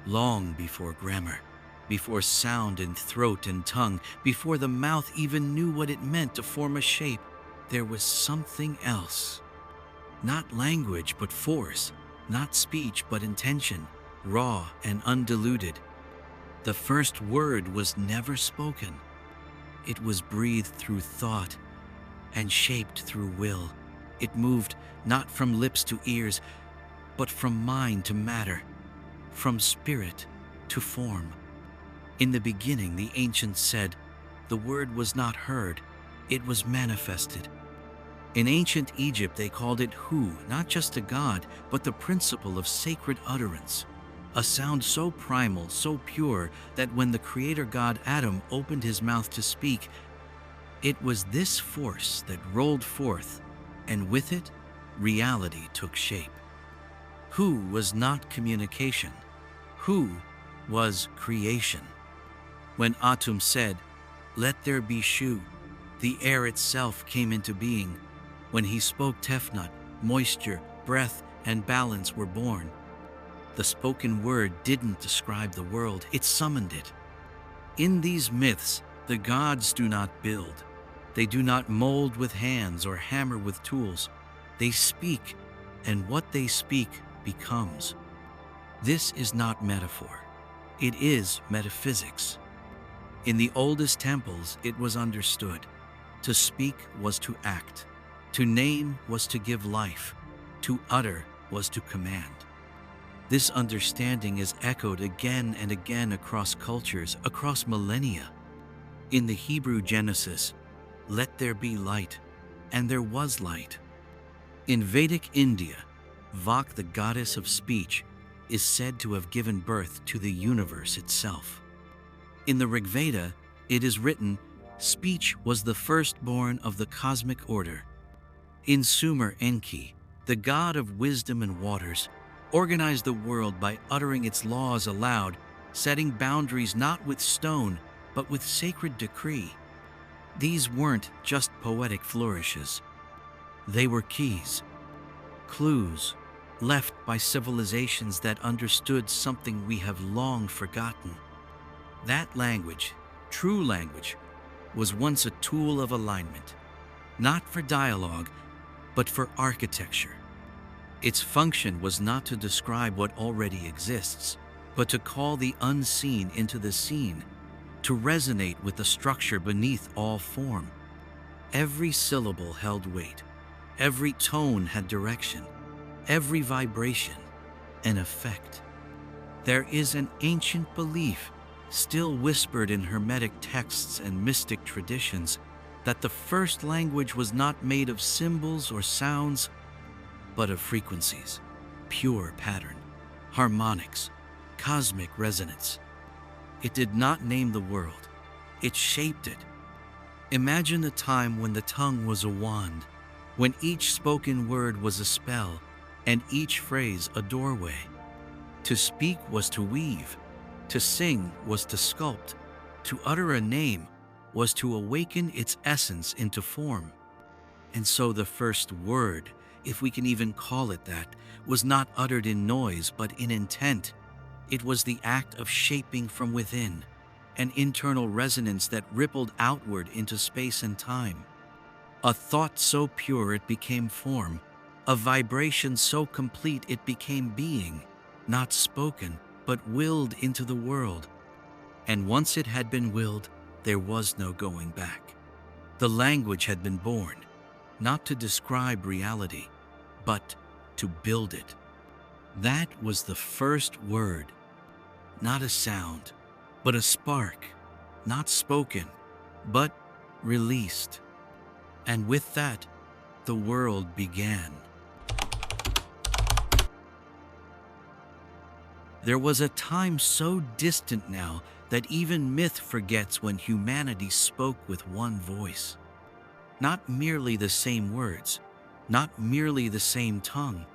long before grammar, before sound and throat and tongue, before the mouth even knew what it meant to form a shape, there was something else. Not language, but force. Not speech, but intention, raw and undiluted. The first word was never spoken. It was breathed through thought and shaped through will. It moved not from lips to ears, but from mind to matter, from spirit to form. In the beginning, the ancients said, the word was not heard, it was manifested. In ancient Egypt, they called it Hu, not just a god, but the principle of sacred utterance, a sound so primal, so pure, that when the creator god Adam opened his mouth to speak, it was this force that rolled forth, and with it, reality took shape. Hu was not communication. Hu was creation. When Atum said, "Let there be Shu," the air itself came into being. When he spoke, Tefnut, moisture, breath, and balance were born. The spoken word didn't describe the world, it summoned it. In these myths, the gods do not build. They do not mold with hands or hammer with tools. They speak, and what they speak becomes. This is not metaphor. It is metaphysics. In the oldest temples, it was understood. To speak was to act. To name was to give life. To utter was to command. This understanding is echoed again and again across cultures, across millennia. In the Hebrew Genesis, "Let there be light," and there was light. In Vedic India, Vak, the goddess of speech, is said to have given birth to the universe itself. In the Rig Veda, it is written, "Speech was the firstborn of the cosmic order." In Sumer Enki, the god of wisdom and waters, organized the world by uttering its laws aloud, setting boundaries not with stone, but with sacred decree. These weren't just poetic flourishes. They were keys, clues, left by civilizations that understood something we have long forgotten. That language, true language, was once a tool of alignment, not for dialogue, but for architecture. Its function was not to describe what already exists, but to call the unseen into the seen, to resonate with the structure beneath all form. Every syllable held weight. Every tone had direction. Every vibration an effect. There is an ancient belief, still whispered in Hermetic texts and mystic traditions, that the first language was not made of symbols or sounds, but of frequencies, pure pattern, harmonics, cosmic resonance. It did not name the world, it shaped it. Imagine a time when the tongue was a wand, when each spoken word was a spell, and each phrase a doorway. To speak was to weave, to sing was to sculpt, to utter a name was to awaken its essence into form. And so the first word, if we can even call it that, was not uttered in noise but in intent. It was the act of shaping from within, an internal resonance that rippled outward into space and time. A thought so pure it became form, a vibration so complete it became being, not spoken, but willed into the world. And once it had been willed, there was no going back. The language had been born, not to describe reality, but to build it. That was the first word, not a sound, but a spark, not spoken, but released. And with that, the world began. There was a time so distant now that even myth forgets when humanity spoke with one voice. Not merely the same words, not merely the same tongue,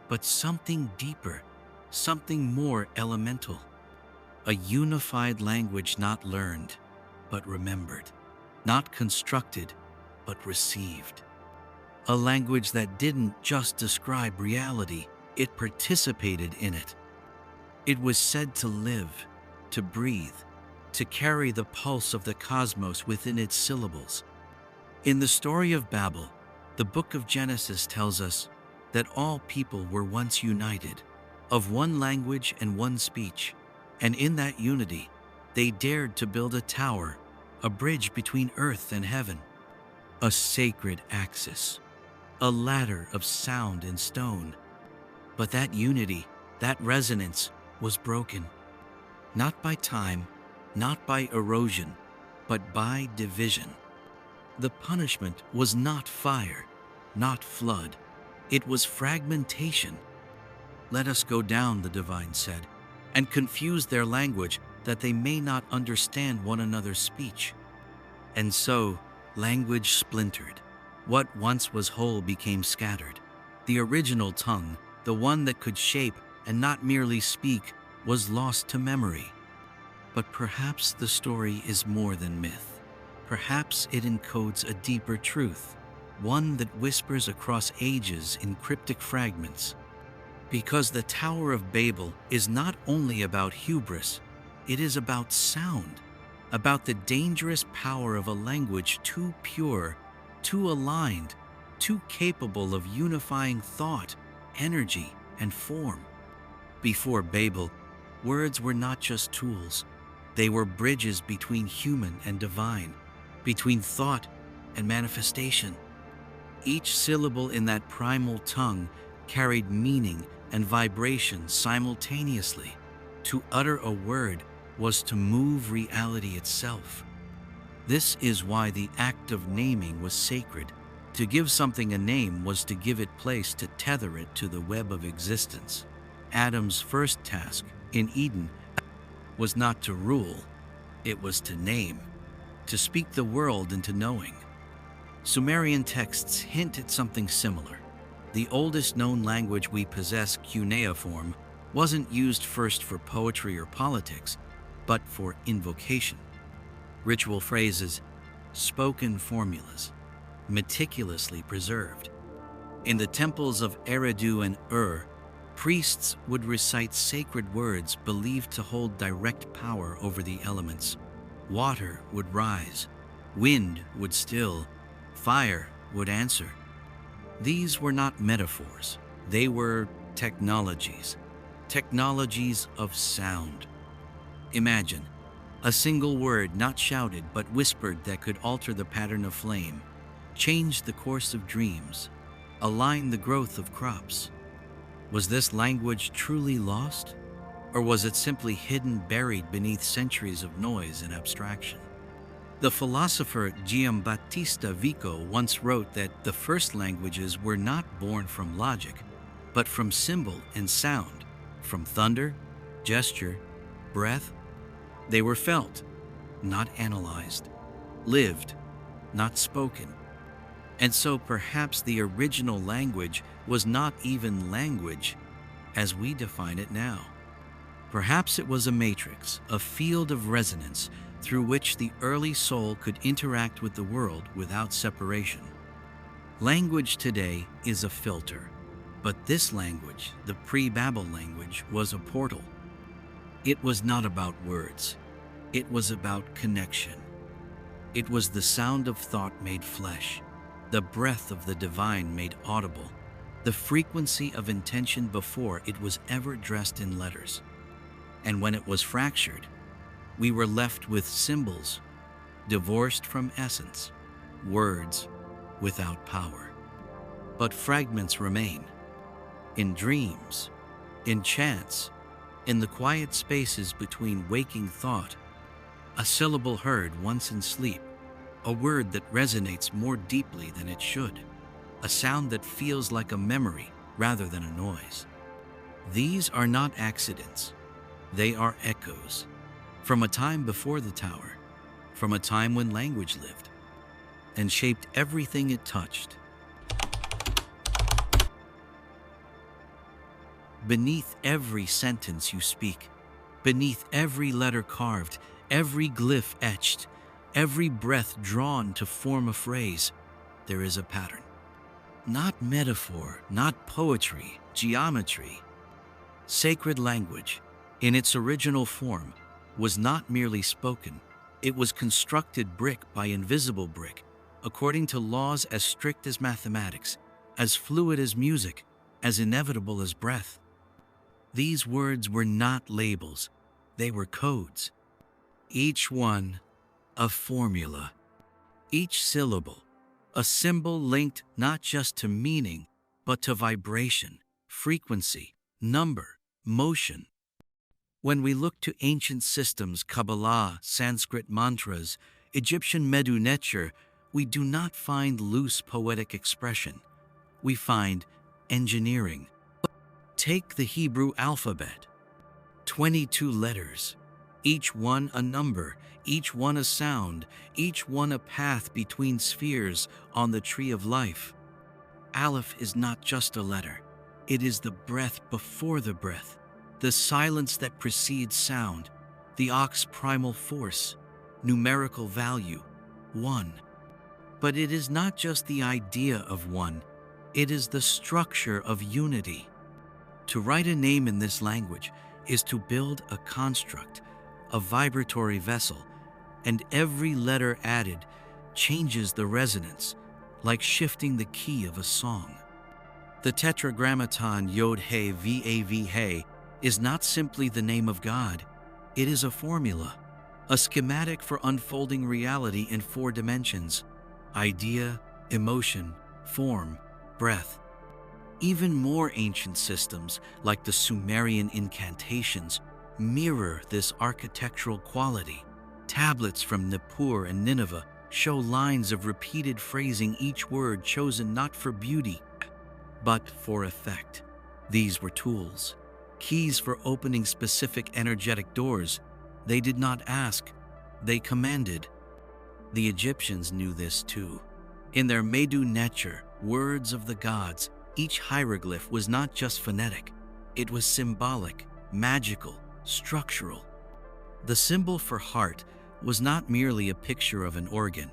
but something deeper, something more elemental. A unified language not learned, but remembered. Not constructed, but received. A language that didn't just describe reality, it participated in it. It was said to live, to breathe, to carry the pulse of the cosmos within its syllables. In the story of Babel, the book of Genesis tells us that all people were once united, of one language and one speech, and in that unity, they dared to build a tower, a bridge between earth and heaven, a sacred axis, a ladder of sound and stone. But that unity, that resonance, was broken, not by time, not by erosion, but by division. The punishment was not fire, not flood. It was fragmentation. Let us go down, the divine said, and confuse their language that they may not understand one another's speech. And so, language splintered. What once was whole became scattered. The original tongue, the one that could shape and not merely speak, was lost to memory. But perhaps the story is more than myth. Perhaps it encodes a deeper truth, one that whispers across ages in cryptic fragments. Because the Tower of Babel is not only about hubris, it is about sound, about the dangerous power of a language too pure, too aligned, too capable of unifying thought, energy, and form. Before Babel, words were not just tools. They were bridges between human and divine, between thought and manifestation. Each syllable in that primal tongue carried meaning and vibration simultaneously. To utter a word was to move reality itself. This is why the act of naming was sacred. To give something a name was to give it place, to tether it to the web of existence. Adam's first task in Eden was not to rule, it was to name, to speak the world into knowing. Sumerian texts hint at something similar. The oldest known language we possess, cuneiform, wasn't used first for poetry or politics, but for invocation. Ritual phrases, spoken formulas, meticulously preserved. In the temples of Eridu and Ur, priests would recite sacred words believed to hold direct power over the elements. Water would rise, wind would still, fire would answer. These were not metaphors, they were technologies of sound. Imagine a single word not shouted but whispered that could alter the pattern of flame, change the course of dreams, align the growth of crops. Was this language truly lost? Or was it simply hidden, buried beneath centuries of noise and abstraction? The philosopher Giambattista Vico once wrote that the first languages were not born from logic, but from symbol and sound, from thunder, gesture, breath. They were felt, not analyzed, lived, not spoken. And so perhaps the original language was not even language as we define it now. Perhaps it was a matrix, a field of resonance through which the early soul could interact with the world without separation. Language today is a filter, but this language, the pre-Babel language, was a portal. It was not about words. It was about connection. It was the sound of thought made flesh, the breath of the divine made audible, the frequency of intention before it was ever dressed in letters. And when it was fractured, we were left with symbols, divorced from essence, words without power. But fragments remain. In dreams, in chants, in the quiet spaces between waking thought, a syllable heard once in sleep, a word that resonates more deeply than it should, a sound that feels like a memory rather than a noise. These are not accidents. They are echoes from a time before the tower, from a time when language lived and shaped everything it touched. Beneath every sentence you speak, beneath every letter carved, every glyph etched, every breath drawn to form a phrase, there is a pattern. Not metaphor, not poetry, geometry. Sacred language, in its original form, was not merely spoken, it was constructed brick by invisible brick, according to laws as strict as mathematics, as fluid as music, as inevitable as breath. These words were not labels, they were codes. Each one a formula, each syllable a symbol linked not just to meaning, but to vibration, frequency, number, motion. When we look to ancient systems, Kabbalah, Sanskrit mantras, Egyptian Medu Netjer, we do not find loose poetic expression. We find engineering. Take the Hebrew alphabet. 22 letters, each one a number, each one a sound, each one a path between spheres on the tree of life. Aleph is not just a letter. It is the breath before the breath, the silence that precedes sound, the ox primal force, numerical value, one. But it is not just the idea of one, it is the structure of unity. To write a name in this language is to build a construct, a vibratory vessel, and every letter added changes the resonance, like shifting the key of a song. The Tetragrammaton Yod-He Vav-He is not simply the name of God, it is a formula, a schematic for unfolding reality in 4 dimensions: idea, emotion, form, breath. Even more ancient systems, like the Sumerian incantations, mirror this architectural quality. Tablets from Nippur and Nineveh show lines of repeated phrasing, each word chosen not for beauty, but for effect. These were tools, keys for opening specific energetic doors. They did not ask, they commanded. The Egyptians knew this too. In their Medu Netjer, words of the gods, each hieroglyph was not just phonetic, it was symbolic, magical, structural. The symbol for heart was not merely a picture of an organ,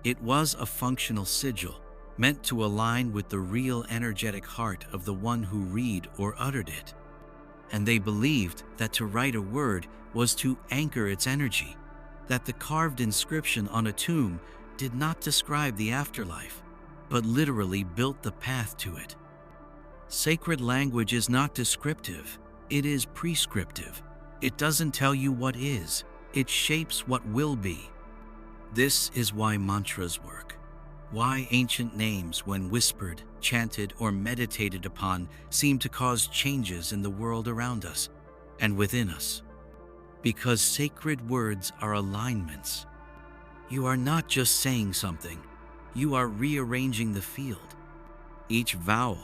it was a functional sigil, meant to align with the real energetic heart of the one who read or uttered it. And they believed that to write a word was to anchor its energy, that the carved inscription on a tomb did not describe the afterlife, but literally built the path to it. Sacred language is not descriptive, it is prescriptive. It doesn't tell you what is, it shapes what will be. This is why mantras work. Why ancient names, when whispered, chanted, or meditated upon, seem to cause changes in the world around us and within us. Because sacred words are alignments. You are not just saying something, you are rearranging the field. Each vowel,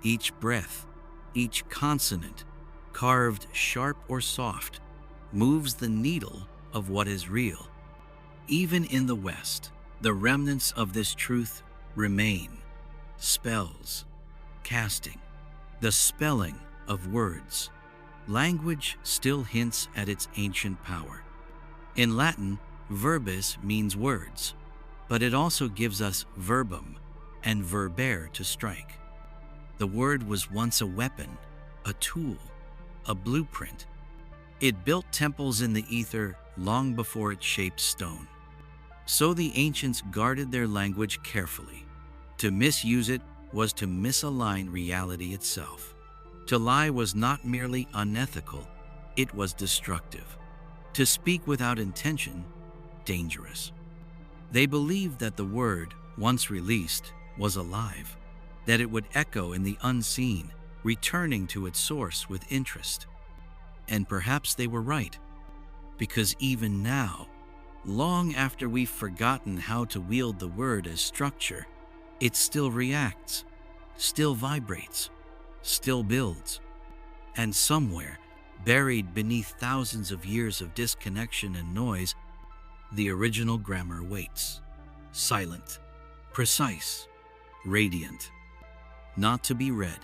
each breath, each consonant, carved sharp or soft, moves the needle of what is real. Even in the West, the remnants of this truth remain. Spells, casting, the spelling of words. Language still hints at its ancient power. In Latin, verbis means words, but it also gives us verbum and verbere to strike. The word was once a weapon, a tool, a blueprint. It built temples in the ether long before it shaped stone. So the ancients guarded their language carefully. To misuse it was to misalign reality itself. To lie was not merely unethical, it was destructive. To speak without intention, dangerous. They believed that the word, once released, was alive, that it would echo in the unseen, returning to its source with interest. And perhaps they were right, because even now, long after we've forgotten how to wield the word as structure, it still reacts, still vibrates, still builds. And somewhere, buried beneath thousands of years of disconnection and noise, the original grammar waits, silent, precise, radiant, not to be read,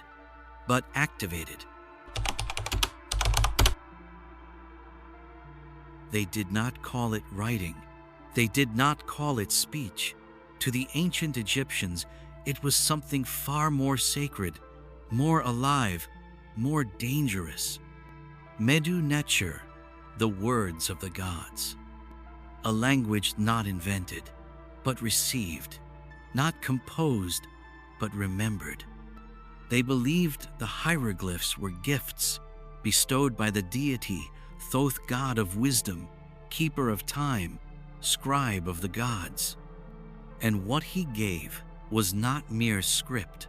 but activated. They did not call it writing. They did not call it speech. To the ancient Egyptians, it was something far more sacred, more alive, more dangerous. Medu Netjer, the words of the gods. A language not invented, but received, not composed, but remembered. They believed the hieroglyphs were gifts bestowed by the deity, Thoth, god of wisdom, keeper of time, scribe of the gods. And what he gave was not mere script,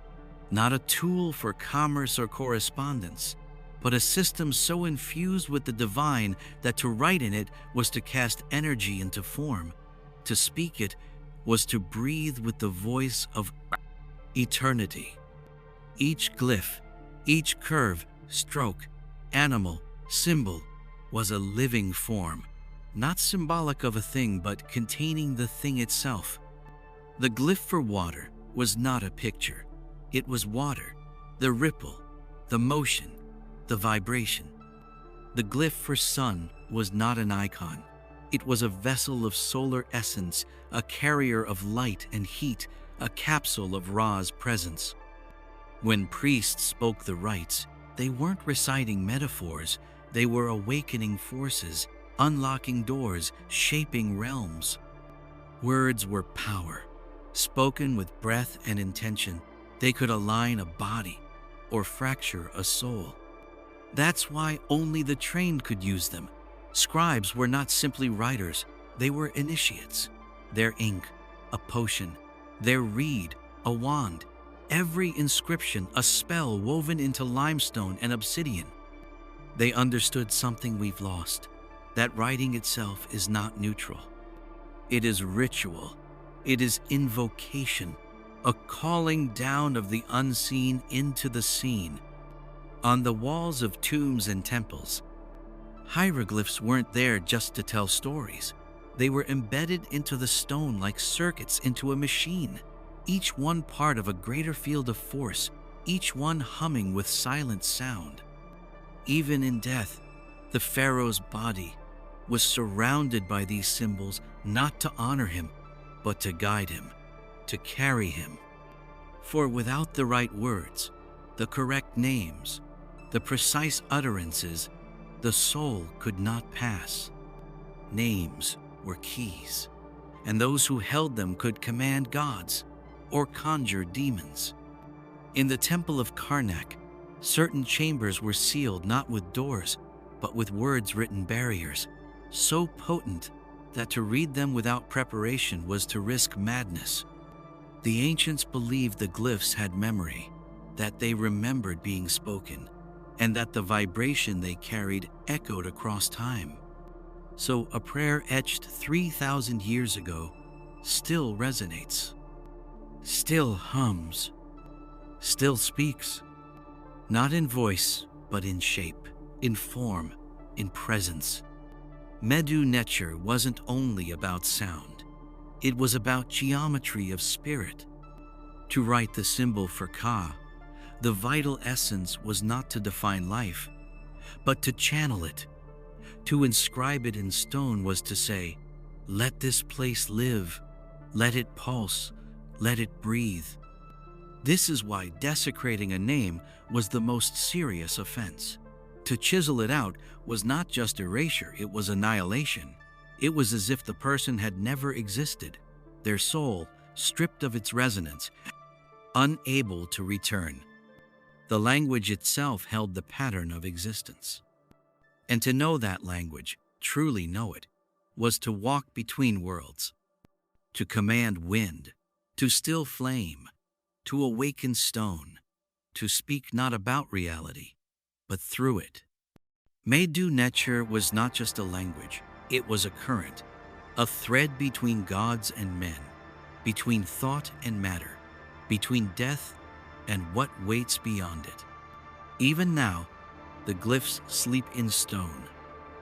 not a tool for commerce or correspondence, but a system so infused with the divine that to write in it was to cast energy into form. To speak it was to breathe with the voice of eternity. Each glyph, each curve, stroke, animal, symbol was a living form, not symbolic of a thing but containing the thing itself. The glyph for water was not a picture. It was water, the ripple, the motion, the vibration. The glyph for sun was not an icon. It was a vessel of solar essence, a carrier of light and heat, a capsule of Ra's presence. When priests spoke the rites, they weren't reciting metaphors, they were awakening forces, unlocking doors, shaping realms. Words were power. Spoken with breath and intention, they could align a body or fracture a soul. That's why only the trained could use them. Scribes were not simply writers, they were initiates. Their ink, a potion. Their reed, a wand. Every inscription, a spell woven into limestone and obsidian. They understood something we've lost, that writing itself is not neutral. It is ritual. It is invocation, a calling down of the unseen into the seen. On the walls of tombs and temples, hieroglyphs weren't there just to tell stories. They were embedded into the stone like circuits into a machine, each one part of a greater field of force, each one humming with silent sound. Even in death, the pharaoh's body was surrounded by these symbols, not to honor him, but to guide him, to carry him. For without the right words, the correct names, the precise utterances, the soul could not pass. Names were keys, and those who held them could command gods or conjure demons. In the temple of Karnak, certain chambers were sealed not with doors, but with words-written barriers, so potent that to read them without preparation was to risk madness. The ancients believed the glyphs had memory, that they remembered being spoken, and that the vibration they carried echoed across time. So a prayer etched 3,000 years ago still resonates, still hums, still speaks, not in voice, but in shape, in form, in presence. Medu Netjer wasn't only about sound. It was about geometry of spirit. To write the symbol for Ka, the vital essence was not to define life, but to channel it. To inscribe it in stone was to say, let this place live, let it pulse, let it breathe. This is why desecrating a name was the most serious offense. To chisel it out was not just erasure, it was annihilation. It was as if the person had never existed, their soul stripped of its resonance, unable to return. The language itself held the pattern of existence. And to know that language, truly know it, was to walk between worlds, to command wind, to still flame, to awaken stone, to speak not about reality, but through it. Medu Netjer was not just a language, it was a current, a thread between gods and men, between thought and matter, between death and what waits beyond it. Even now, the glyphs sleep in stone,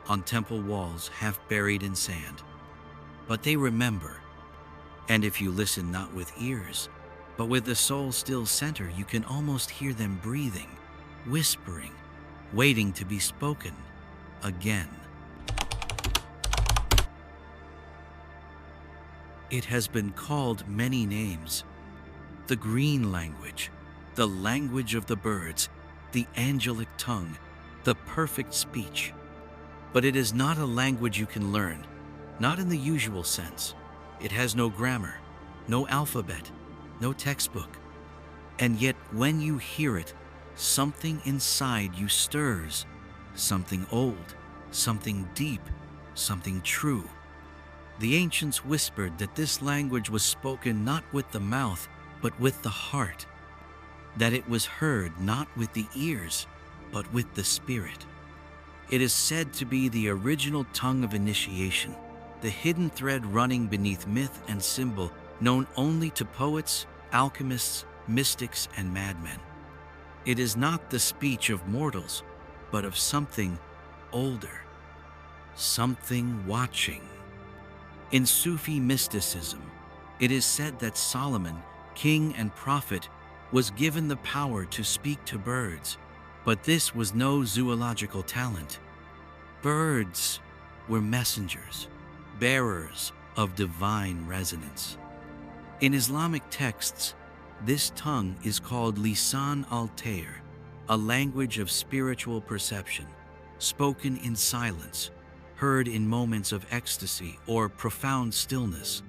on temple walls half buried in sand. But they remember, and if you listen not with ears, but with the soul still center, you can almost hear them breathing, whispering, waiting to be spoken again. It has been called many names. The green language, the language of the birds, the angelic tongue, the perfect speech. But it is not a language you can learn, not in the usual sense. It has no grammar, no alphabet, no textbook. And yet when you hear it, something inside you stirs, something old, something deep, something true. The ancients whispered that this language was spoken not with the mouth, but with the heart, that it was heard not with the ears, but with the spirit. It is said to be the original tongue of initiation, the hidden thread running beneath myth and symbol, known only to poets, alchemists, mystics, and madmen. It is not the speech of mortals, but of something older, something watching. In Sufi mysticism, it is said that Solomon, king and prophet, was given the power to speak to birds, but this was no zoological talent. Birds were messengers, bearers of divine resonance. In Islamic texts, this tongue is called lisan al-tayr, a language of spiritual perception, spoken in silence, heard in moments of ecstasy or profound stillness.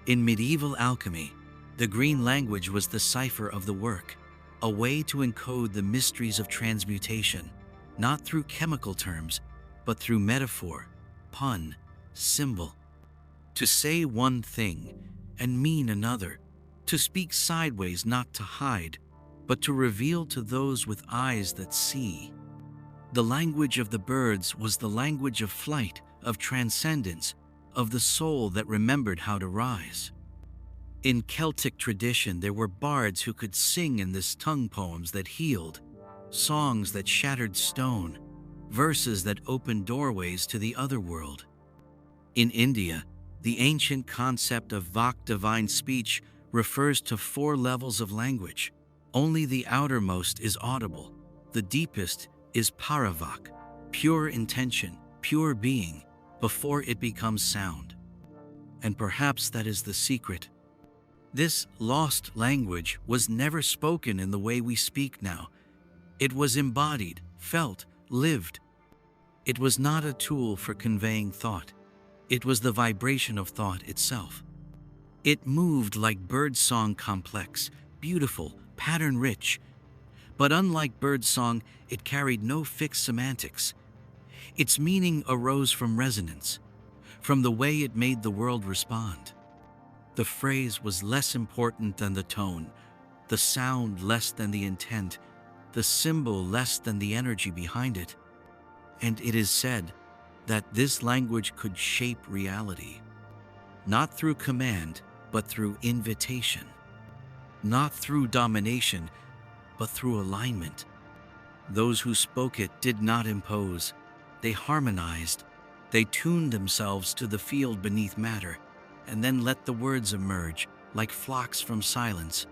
In medieval alchemy, the green language was the cipher of the work, a way to encode the mysteries of transmutation, not through chemical terms, but through metaphor, pun, symbol. To say one thing and mean another, to speak sideways not to hide, but to reveal to those with eyes that see. The language of the birds was the language of flight, of transcendence, of the soul that remembered how to rise. In Celtic tradition, there were bards who could sing in this tongue poems that healed, songs that shattered stone, verses that opened doorways to the other world. In India, the ancient concept of Vak, divine speech, refers to 4 levels of language. Only the outermost is audible. The deepest is paravak, pure intention, pure being, before it becomes sound. And perhaps that is the secret. This lost language was never spoken in the way we speak now. It was embodied, felt, lived. It was not a tool for conveying thought. It was the vibration of thought itself. It moved like birdsong, complex, beautiful, pattern-rich. But unlike birdsong, it carried no fixed semantics. Its meaning arose from resonance, from the way it made the world respond. The phrase was less important than the tone, the sound less than the intent, the symbol less than the energy behind it. And it is said that this language could shape reality, not through command, but through invitation, not through domination, but through alignment. Those who spoke it did not impose. They harmonized. They tuned themselves to the field beneath matter, and then let the words emerge like flocks from silence.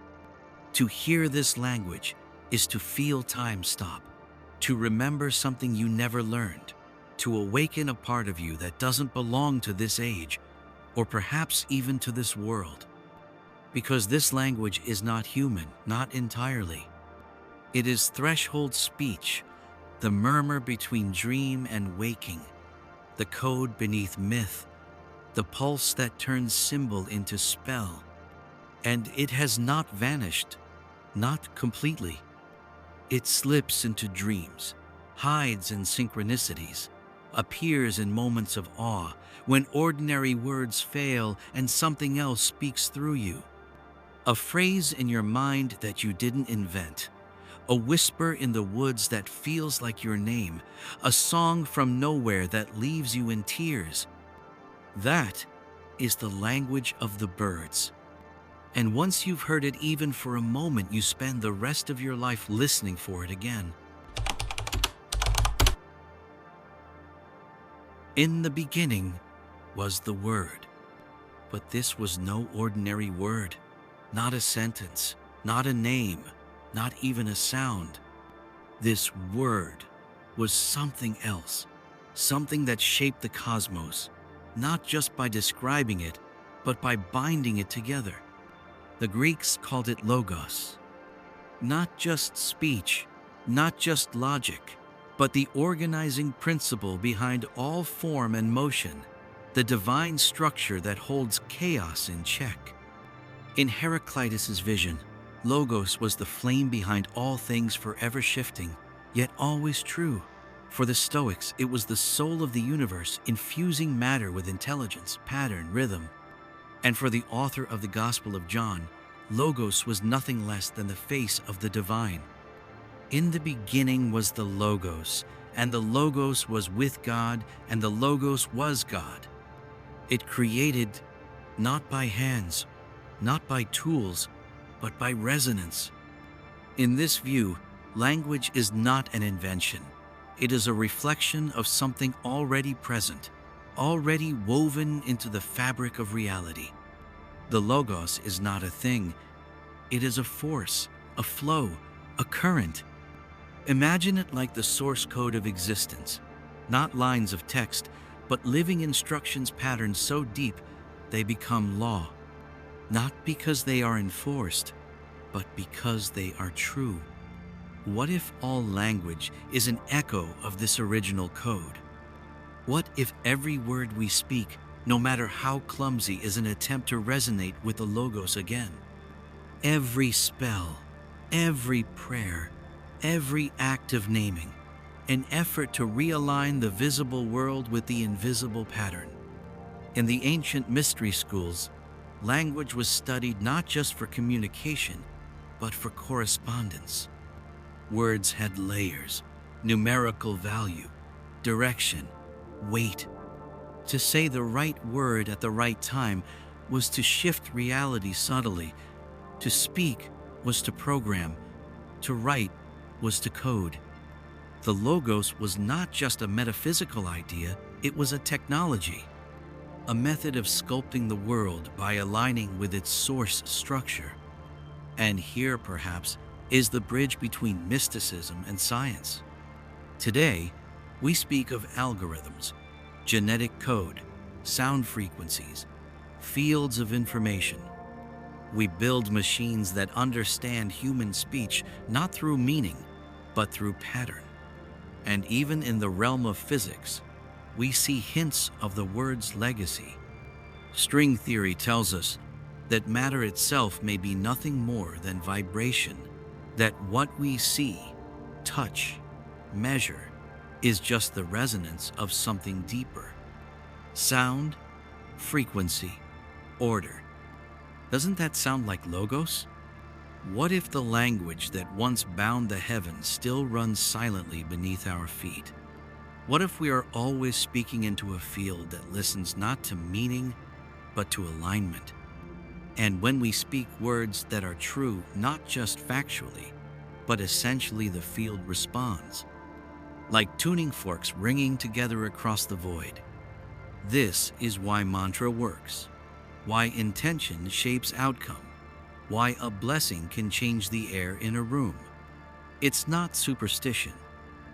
To hear this language is to feel time stop, to remember something you never learned, to awaken a part of you that doesn't belong to this age, or perhaps even to this world. Because this language is not human, not entirely. It is threshold speech, the murmur between dream and waking, the code beneath myth, the pulse that turns symbol into spell. And it has not vanished, not completely. It slips into dreams, hides in synchronicities, appears in moments of awe, when ordinary words fail and something else speaks through you. A phrase in your mind that you didn't invent, a whisper in the woods that feels like your name, a song from nowhere that leaves you in tears. That is the language of the birds. And once you've heard it even for a moment, you spend the rest of your life listening for it again. In the beginning was the Word. But this was no ordinary word, not a sentence, not a name, not even a sound. This word was something else, something that shaped the cosmos, not just by describing it, but by binding it together. The Greeks called it logos. Not just speech, not just logic, but the organizing principle behind all form and motion, the divine structure that holds chaos in check. In Heraclitus's vision, Logos was the flame behind all things, forever shifting, yet always true. For the Stoics, it was the soul of the universe, infusing matter with intelligence, pattern, rhythm. And for the author of the Gospel of John, Logos was nothing less than the face of the divine. In the beginning was the Logos, and the Logos was with God, and the Logos was God. It created not by hands, not by tools, but by resonance. In this view, language is not an invention. It is a reflection of something already present, already woven into the fabric of reality. The Logos is not a thing. It is a force, a flow, a current. Imagine it like the source code of existence, not lines of text, but living instructions patterns so deep they become law, not because they are enforced, but because they are true. What if all language is an echo of this original code? What if every word we speak, no matter how clumsy, is an attempt to resonate with the Logos again? Every spell, every prayer, every act of naming, an effort to realign the visible world with the invisible pattern. In the ancient mystery schools, language was studied not just for communication, but for correspondence. Words had layers, numerical value, direction, weight. To say the right word at the right time was to shift reality subtly. To speak was to program. To write was to code. The Logos was not just a metaphysical idea, it was a technology, a method of sculpting the world by aligning with its source structure. And here, perhaps, is the bridge between mysticism and science. Today, we speak of algorithms, genetic code, sound frequencies, fields of information. We build machines that understand human speech not through meaning, but through pattern. And even in the realm of physics, we see hints of the word's legacy. String theory tells us that matter itself may be nothing more than vibration, that what we see, touch, measure is just the resonance of something deeper. Sound, frequency, order. Doesn't that sound like Logos? What if the language that once bound the heavens still runs silently beneath our feet? What if we are always speaking into a field that listens not to meaning, but to alignment? And when we speak words that are true, not just factually, but essentially, the field responds, like tuning forks ringing together across the void. This is why mantra works, why intention shapes outcome, why a blessing can change the air in a room. It's not superstition,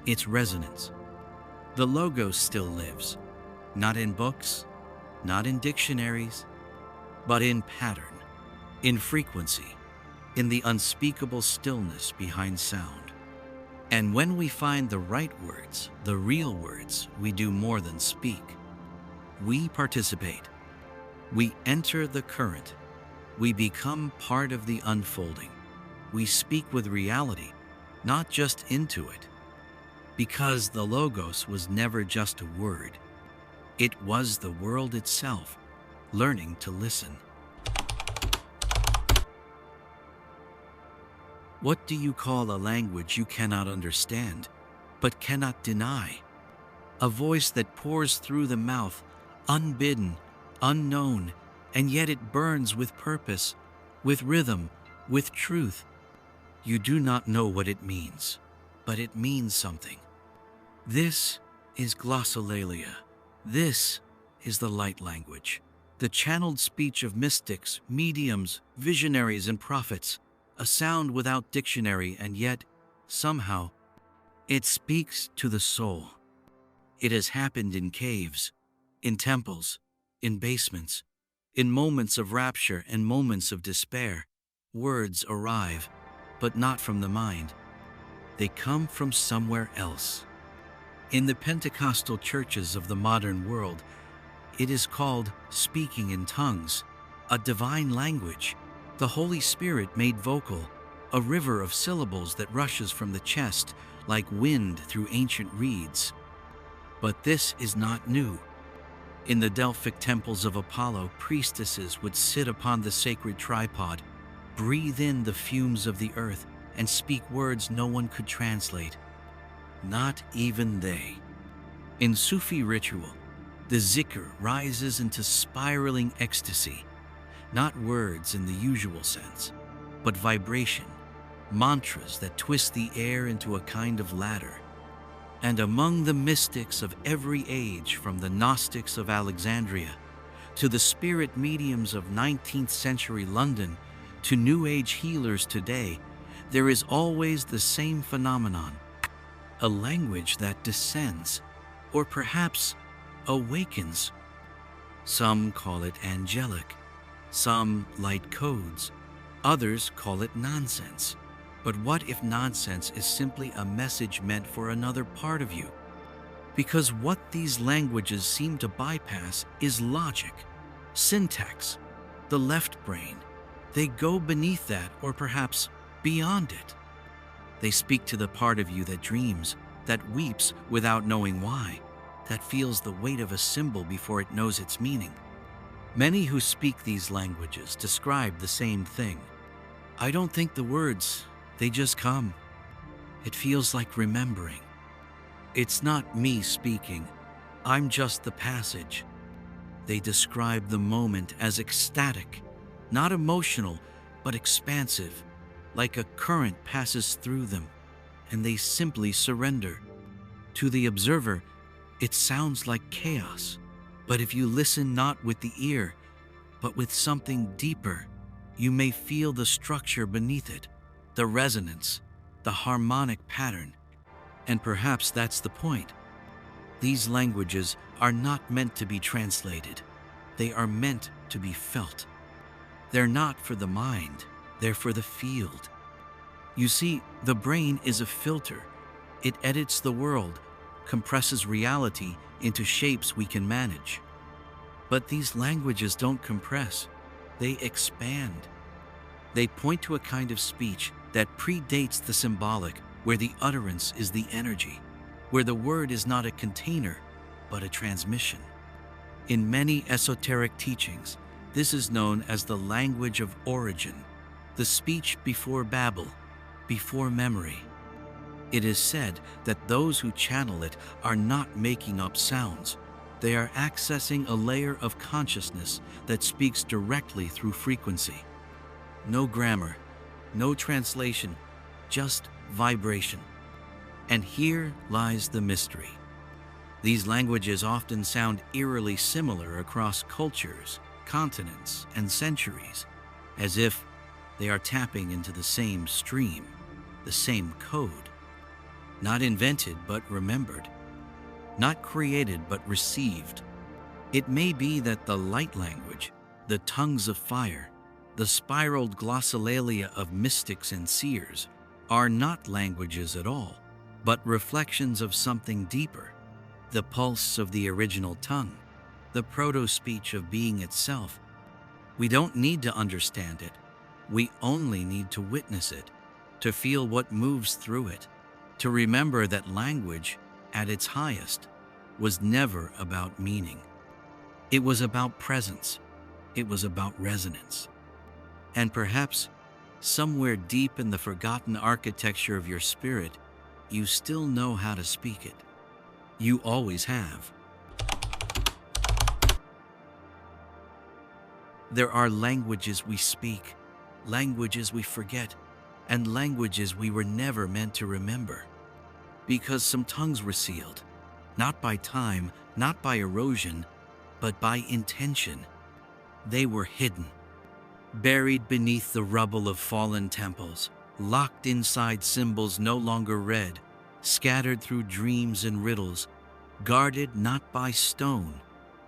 it's resonance. The Logos still lives, not in books, not in dictionaries, but in pattern, in frequency, in the unspeakable stillness behind sound. And when we find the right words, the real words, we do more than speak. We participate. We enter the current. We become part of the unfolding. We speak with reality, not just into it. Because the Logos was never just a word. It was the world itself, learning to listen. What do you call a language you cannot understand, but cannot deny? A voice that pours through the mouth, unbidden, unknown, and yet it burns with purpose, with rhythm, with truth. You do not know what it means, but it means something. This is Glossolalia. This is the light language, the channeled speech of mystics, mediums, visionaries, and prophets, a sound without dictionary, and yet, somehow, it speaks to the soul. It has happened in caves, in temples, in basements, in moments of rapture and moments of despair. Words arrive, but not from the mind. They come from somewhere else. In the Pentecostal churches of the modern world, it is called speaking in tongues, a divine language, the Holy Spirit made vocal, a river of syllables that rushes from the chest like wind through ancient reeds. But this is not new. In the Delphic temples of Apollo, priestesses would sit upon the sacred tripod, breathe in the fumes of the earth, and speak words no one could translate. Not even they. In Sufi ritual, the zikr rises into spiraling ecstasy, not words in the usual sense, but vibration, mantras that twist the air into a kind of ladder. And among the mystics of every age, from the Gnostics of Alexandria to the spirit mediums of 19th century London to New Age healers today, there is always the same phenomenon, a language that descends, or perhaps awakens. Some call it angelic, some light codes, others call it nonsense. But what if nonsense is simply a message meant for another part of you? Because what these languages seem to bypass is logic, syntax, the left brain. They go beneath that, or perhaps beyond it. They speak to the part of you that dreams, that weeps without knowing why, that feels the weight of a symbol before it knows its meaning. Many who speak these languages describe the same thing. I don't think the words, they just come. It feels like remembering. It's not me speaking, I'm just the passage. They describe the moment as ecstatic, not emotional, but expansive, like a current passes through them, and they simply surrender. To the observer, it sounds like chaos, but if you listen not with the ear, but with something deeper, you may feel the structure beneath it, the resonance, the harmonic pattern. And perhaps that's the point. These languages are not meant to be translated. They are meant to be felt. They're not for the mind, they're for the field. You see, the brain is a filter. It edits the world, compresses reality into shapes we can manage. But these languages don't compress, they expand. They point to a kind of speech that predates the symbolic, where the utterance is the energy, where the word is not a container, but a transmission. In many esoteric teachings, this is known as the language of origin, the speech before Babel, before memory. It is said that those who channel it are not making up sounds. They are accessing a layer of consciousness that speaks directly through frequency. No grammar, no translation, just vibration. And here lies the mystery. These languages often sound eerily similar across cultures, continents, and centuries, as if they are tapping into the same stream, the same code. Not invented but remembered, not created but received. It may be that the light language, the tongues of fire, the spiraled glossolalia of mystics and seers are not languages at all, but reflections of something deeper, the pulse of the original tongue, the proto-speech of being itself. We don't need to understand it. We only need to witness it, to feel what moves through it, to remember that language, at its highest, was never about meaning. It was about presence. It was about resonance. And perhaps, somewhere deep in the forgotten architecture of your spirit, you still know how to speak it. You always have. There are languages we speak, languages we forget, and languages we were never meant to remember. Because some tongues were sealed, not by time, not by erosion, but by intention. They were hidden, buried beneath the rubble of fallen temples, locked inside symbols no longer read, scattered through dreams and riddles, guarded not by stone,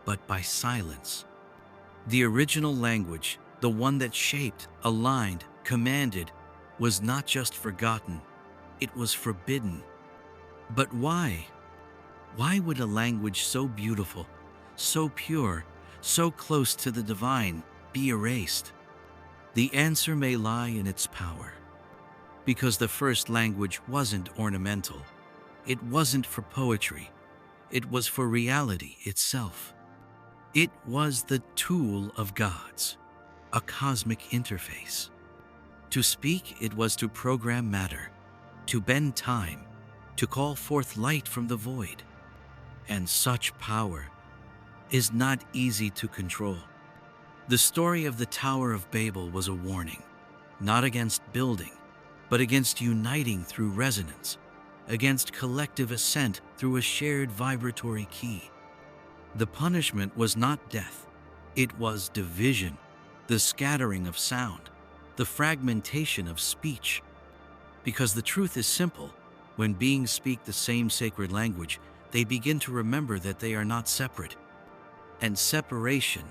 but by silence. The original language, the one that shaped, aligned, commanded, was not just forgotten, it was forbidden. But why? Why would a language so beautiful, so pure, so close to the divine be erased? The answer may lie in its power. Because the first language wasn't ornamental. It wasn't for poetry. It was for reality itself. It was the tool of gods, a cosmic interface. To speak, it was to program matter, to bend time, to call forth light from the void. And such power is not easy to control. The story of the Tower of Babel was a warning, not against building, but against uniting through resonance, against collective ascent through a shared vibratory key. The punishment was not death, it was division, the scattering of sound, the fragmentation of speech. Because the truth is simple, when beings speak the same sacred language, they begin to remember that they are not separate. And separation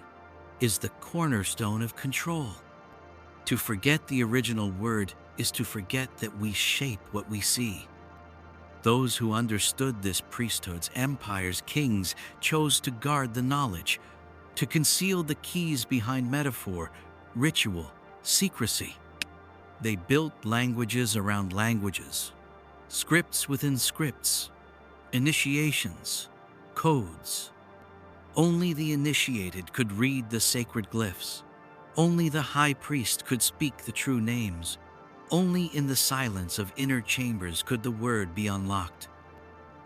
is the cornerstone of control. To forget the original word is to forget that we shape what we see. Those who understood this priesthoods, empires, kings chose to guard the knowledge, to conceal the keys behind metaphor, ritual, secrecy. They built languages around languages, scripts within scripts, initiations, codes. Only the initiated could read the sacred glyphs. Only the high priest could speak the true names. Only in the silence of inner chambers could the word be unlocked.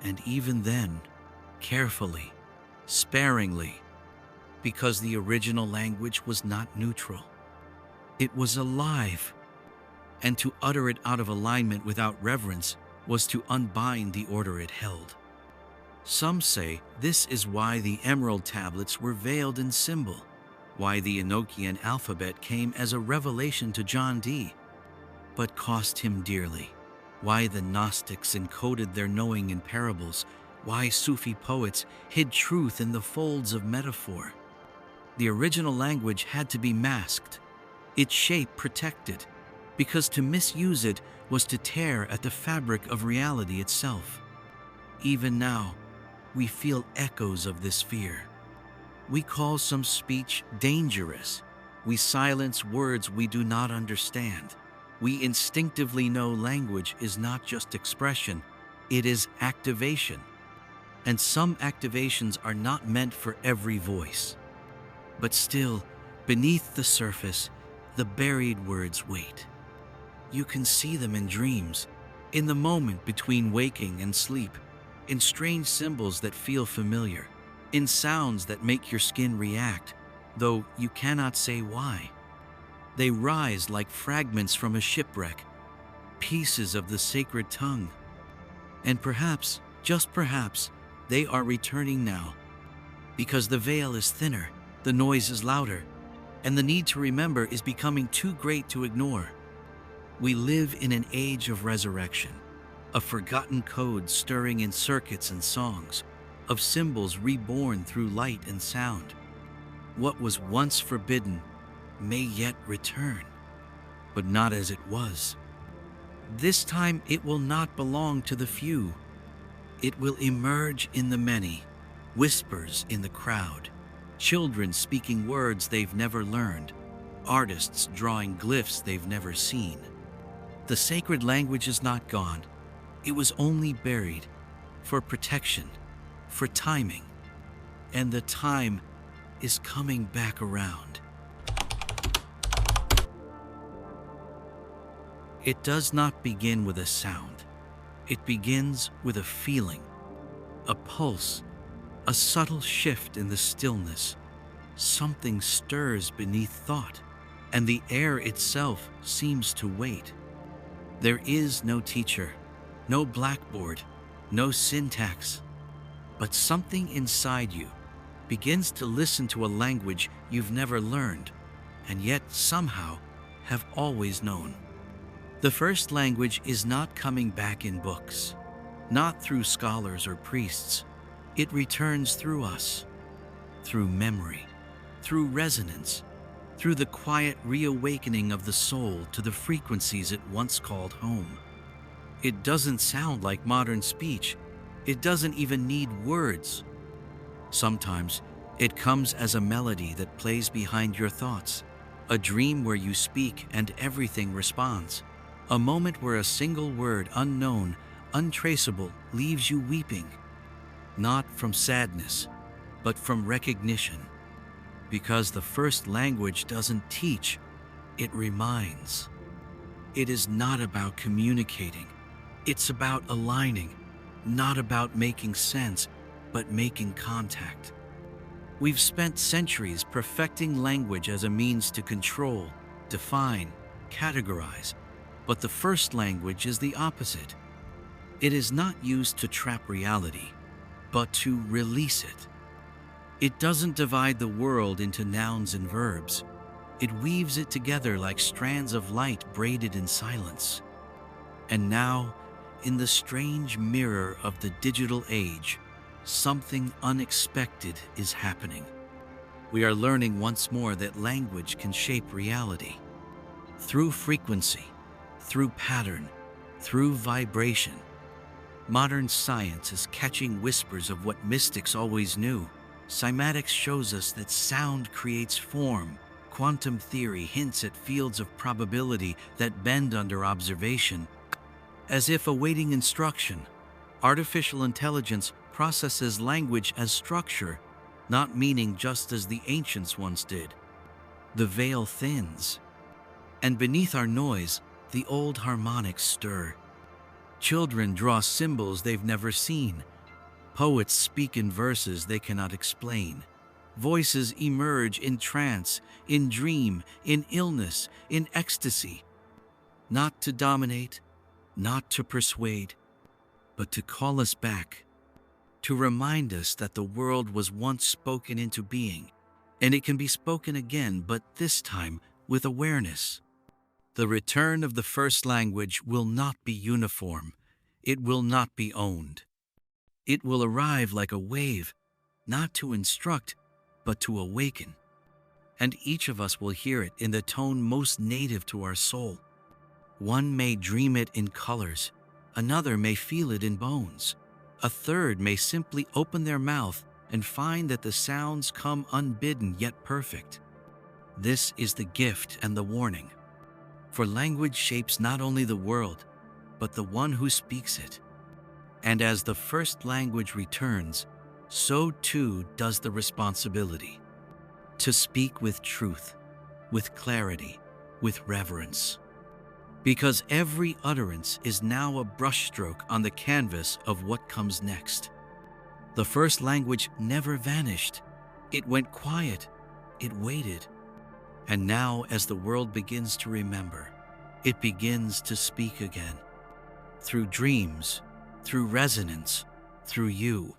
And even then, carefully, sparingly, because the original language was not neutral. It was alive. And to utter it out of alignment without reverence was to unbind the order it held. Some say this is why the emerald tablets were veiled in symbol, why the Enochian alphabet came as a revelation to John Dee, but cost him dearly, why the Gnostics encoded their knowing in parables, why Sufi poets hid truth in the folds of metaphor. The original language had to be masked, its shape protected, because to misuse it was to tear at the fabric of reality itself. Even now, we feel echoes of this fear. We call some speech dangerous. We silence words we do not understand. We instinctively know language is not just expression, it is activation. And some activations are not meant for every voice. But still, beneath the surface, the buried words wait. You can see them in dreams, in the moment between waking and sleep, in strange symbols that feel familiar, in sounds that make your skin react, though you cannot say why. They rise like fragments from a shipwreck, pieces of the sacred tongue. And perhaps, just perhaps, they are returning now, because the veil is thinner, the noise is louder, and the need to remember is becoming too great to ignore. We live in an age of resurrection, of forgotten codes stirring in circuits and songs, of symbols reborn through light and sound. What was once forbidden may yet return, but not as it was. This time it will not belong to the few. It will emerge in the many, whispers in the crowd, children speaking words they've never learned, artists drawing glyphs they've never seen. The sacred language is not gone. It was only buried for protection, for timing, and the time is coming back around. It does not begin with a sound. It begins with a feeling, a pulse, a subtle shift in the stillness. Something stirs beneath thought, and the air itself seems to wait. There is no teacher, no blackboard, no syntax, but something inside you begins to listen to a language you've never learned, and yet somehow have always known. The first language is not coming back in books, not through scholars or priests. It returns through us, through memory, through resonance, through the quiet reawakening of the soul to the frequencies it once called home. It doesn't sound like modern speech. It doesn't even need words. Sometimes it comes as a melody that plays behind your thoughts, a dream where you speak and everything responds, a moment where a single word, unknown, untraceable, leaves you weeping, not from sadness, but from recognition. Because the first language doesn't teach, it reminds. It is not about communicating, it's about aligning, not about making sense, but making contact. We've spent centuries perfecting language as a means to control, define, categorize, but the first language is the opposite. It is not used to trap reality, but to release it. It doesn't divide the world into nouns and verbs. It weaves it together like strands of light braided in silence. And now, in the strange mirror of the digital age, something unexpected is happening. We are learning once more that language can shape reality. Through frequency, through pattern, through vibration. Modern science is catching whispers of what mystics always knew. Cymatics shows us that sound creates form. Quantum theory hints at fields of probability that bend under observation. As if awaiting instruction, artificial intelligence processes language as structure, not meaning, just as the ancients once did. The veil thins, and beneath our noise, the old harmonics stir. Children draw symbols they've never seen. Poets speak in verses they cannot explain. Voices emerge in trance, in dream, in illness, in ecstasy. Not to dominate, not to persuade, but to call us back, to remind us that the world was once spoken into being, and it can be spoken again, but this time with awareness. The return of the first language will not be uniform. It will not be owned. It will arrive like a wave, not to instruct, but to awaken. And each of us will hear it in the tone most native to our soul. One may dream it in colors, another may feel it in bones, a third may simply open their mouth and find that the sounds come unbidden yet perfect. This is the gift and the warning. For language shapes not only the world, but the one who speaks it. And as the first language returns, so too does the responsibility. To speak with truth, with clarity, with reverence. Because every utterance is now a brushstroke on the canvas of what comes next. The first language never vanished. It went quiet. It waited. And now, as the world begins to remember, it begins to speak again. Through dreams, through resonance, through you.